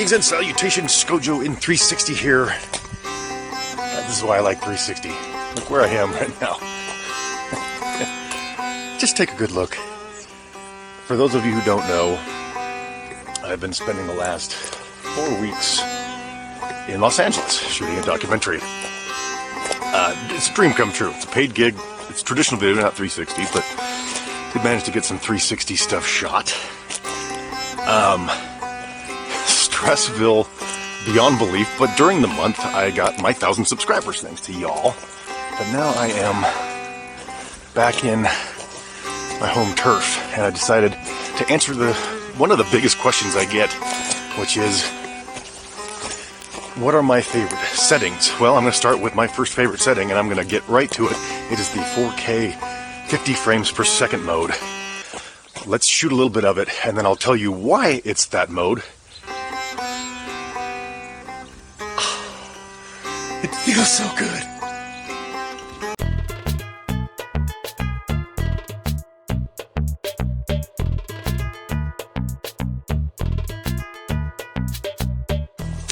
Greetings and salutations, Skojo in360 here. This is why I like 360. Look where I am right now. Just take a good look. For those of you who don't know, I've been spending the last 4 weeks in Los Angeles shooting a documentary. It's a dream come true. It's a paid gig. It's traditional video, not 360, but we managed to get some 360 stuff shot. Stressville beyond belief, but during the month I got my 1,000 subscribers thanks to y'all. But now I am back in my home turf, and I decided to answer one of the biggest questions I get, which is, what are my favorite settings? Well, I'm going to start with my first favorite setting, and I'm going to get right to it. It is the 4K 50 frames per second mode. Let's shoot a little bit of it, and then I'll tell you why it's that mode. It feels so good.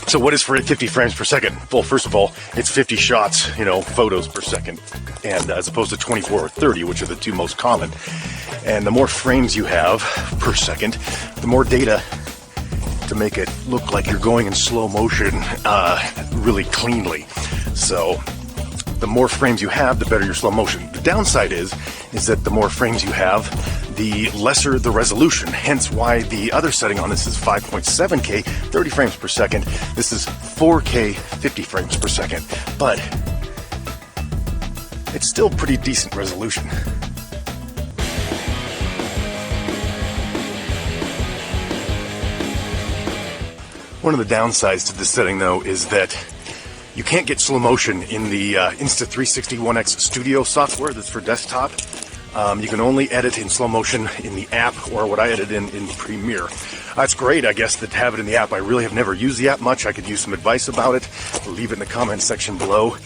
So what is 50 frames per second? Well, first of all, it's 50 shots, photos per second, and as opposed to 24 or 30, which are the two most common. And the more frames you have per second, the more data to make it look like you're going in slow motion really cleanly. So the more frames you have, the better your slow motion. The downside is that the more frames you have, the lesser the resolution, hence why the other setting on this is 5.7K, 30 frames per second. This is 4K, 50 frames per second, but it's still pretty decent resolution. One of the downsides to this setting, though, is that you can't get slow motion in the Insta360 One X studio software that's for desktop. You can only edit in slow motion in the app, or what I edit in Premiere. It's great, I guess, to have it in the app. I really have never used the app much. I could use some advice about it. Leave it in the comment section below.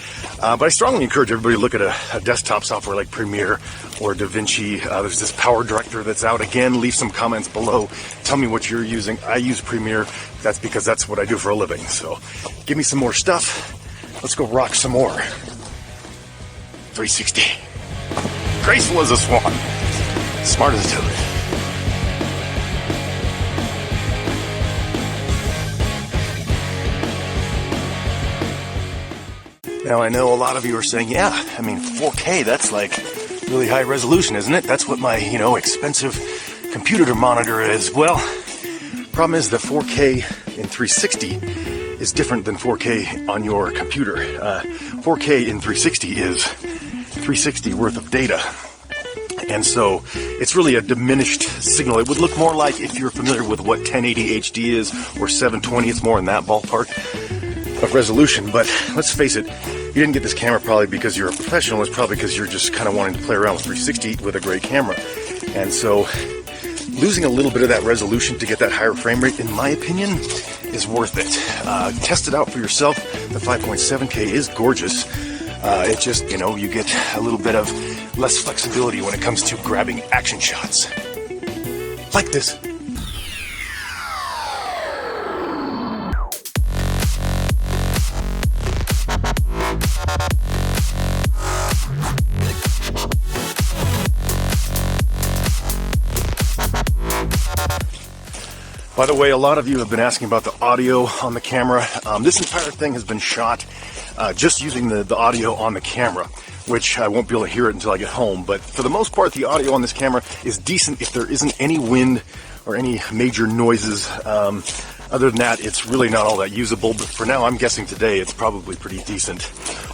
But I strongly encourage everybody to look at a desktop software like Premiere or DaVinci. There's this Power Director that's out. Again, leave some comments below. Tell me what you're using. I use Premiere. That's because that's what I do for a living. So give me some more stuff. Let's go rock some more. 360. Graceful as a swan. Smart as a toad. Now I know a lot of you are saying, yeah, 4K, that's like really high resolution, isn't it? That's what my, expensive computer monitor is. Well, problem is that 4K in 360 is different than 4K on your computer. 4K in 360 is 360 worth of data. And so it's really a diminished signal. It would look more like, if you're familiar with what 1080 HD is or 720, it's more in that ballpark of resolution. But let's face it, you didn't get this camera probably because you're a professional. It's probably because you're just kind of wanting to play around with 360 with a great camera. And so losing a little bit of that resolution to get that higher frame rate, in my opinion, is worth it. Test it out for yourself. The 5.7K is gorgeous. It just, you get a little bit of less flexibility when it comes to grabbing action shots. Like this. By the way, a lot of you have been asking about the audio on the camera. This entire thing has been shot just using the audio on the camera, which I won't be able to hear it until I get home. But for the most part, the audio on this camera is decent if there isn't any wind or any major noises. Other than that, it's really not all that usable. But for now, I'm guessing today it's probably pretty decent.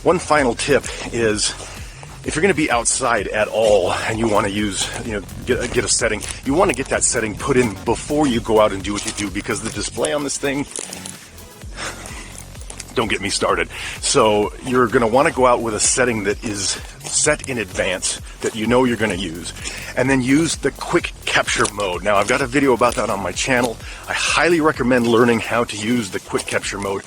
One final tip is, if you're going to be outside at all and you want to use, get a setting, you want to get that setting put in before you go out and do what you do, because the display on this thing, don't get me started. So you're going to want to go out with a setting that is set in advance, that you know you're going to use, and then use the quick capture mode. Now, I've got a video about that on my channel. I highly recommend learning how to use the quick capture mode.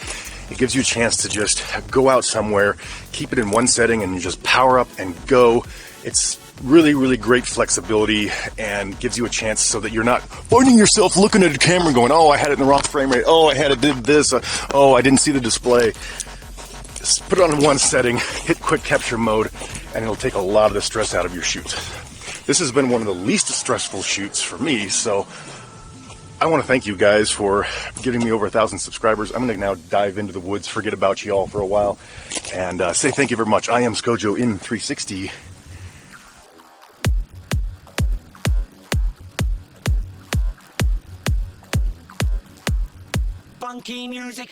It gives you a chance to just go out somewhere, keep it in one setting, and just power up and go. It's Really, really great flexibility and gives you a chance so that you're not finding yourself looking at a camera going, oh, I had it in the wrong frame rate. Oh, I had it did this. Oh, I didn't see the display. Just put it on one setting, hit quick capture mode, and it'll take a lot of the stress out of your shoot. This has been one of the least stressful shoots for me, so I want to thank you guys for giving me over 1,000 subscribers. I'm going to now dive into the woods, forget about you all for a while, and say thank you very much. I am Skojo in360. Funky music.